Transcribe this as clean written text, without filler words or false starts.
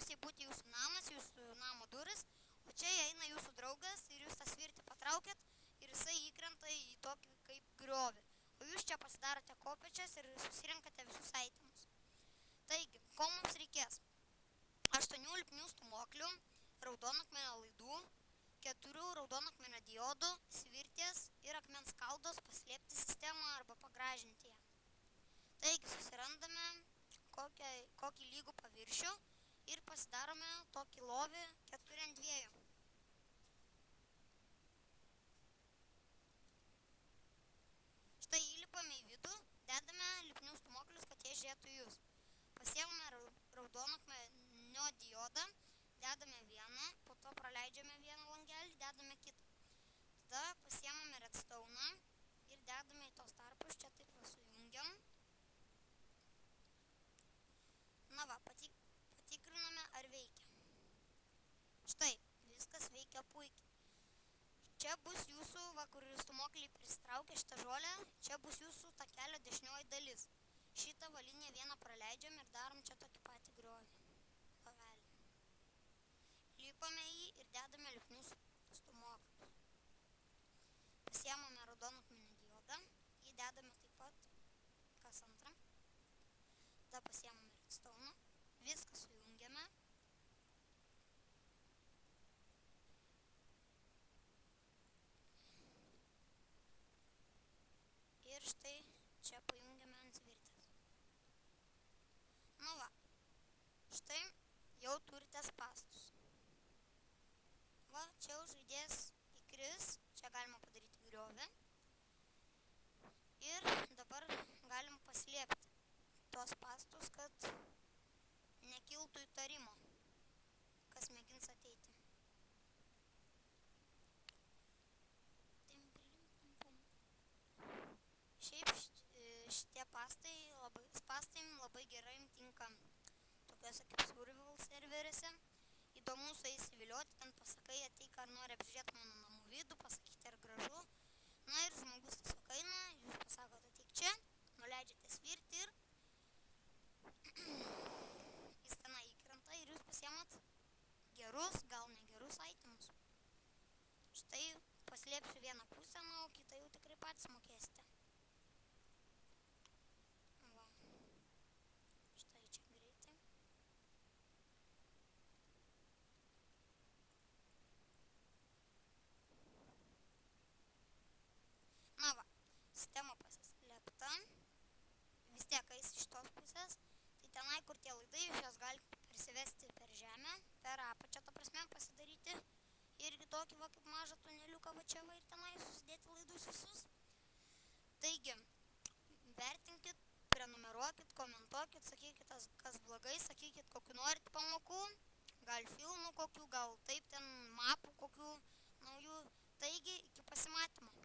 greičiausiai būti jūsų namas, jūsų namo duris, o čia eina jūsų draugas ir jūs tą svirtį patraukėt ir jisai įkrenta į tokį kaip griovį. O jūs čia pasidarote kopėčias ir susirinkate visus aitimus. Taigi, ko mums reikės? 8 lipnių stūmoklių, raudonakmenio laidų, 4 raudonakmenio diodų, svirties ir akmens skaldos paslėpti sistemą arba pagražinti ją. Taigi susirandame kokį lygų paviršių ir pasidarome tokį lovį 4 ant 2. Štai įlipame į vidų, dedame lipnių stūmoklius, kad jie žiūrėtų jūs. Pasiėmame raudonakmenio diodą, dedame vieną, po to praleidžiame vieną langelį, dedame kitą. Tada pasiėmame redstone'ą ir dedame į tos tarpus, čia taip sujungiam. Na va, patikriname, ar veikia. Štai, viskas veikia puikiai. Čia bus jūsų, kur stūmokliai prisitraukia šitą žolę, čia bus jūsų takelio dešinioji dalis. Šitą valinę vieną praleidžiam ir darom čia tokį patį griovį. Lovelį. Lipame jį ir dedame lipnius stūmoklius. Pasiėmame raudonakmenio diodą, jį dedame taip pat kas antrą. Tada pasiėmame redstone'ą, viską sujungiame. Ir štai čia pajungiame ant svirtės. Nu va, štai jau turite spąstus. Va, čia jau žaidėjas įkris, čia galima padaryti griovį. Ir dabar galim paslėpti tuos spąstus, kad nekiltų įtarimo, kas mėgins ateiti. Šiaip šitie spąstai labai gerai tinka tokiuose kaip survival serveriuose. Įdomu su jais įvilioti, ten pasakai, ateik, ar nori apžiūrėti mano namų vidų, pasakyti, ar gražu. Na ir žmogus tiesiog eina, jūs pasakote, ateik čia, nuleidžiate svirtį ir jis tenai įkrenta ir jūs pasiėmat gerus, gal negerus aitimus. Štai paslėpsiu vieną pusę, na, o kitą jau tikrai patys mokėsite. Sistema pasislėpta, vis tiek eis iš tos pusės, tai tenai, kur tie laidai, jūs jos galite prisivesti per žemę, per apačią, ta prasme, pasidaryti irgi tokį va kaip mažą tuneliuką va čia va ir tenai susidėti laidus visus. Taigi, vertinkit, prenumeruokit, komentuokit, sakykit, kas blogai, sakykit, kokių norit pamokų, gal filmų kokių, gal taip ten mapų kokių naujų. Taigi, iki pasimatymo.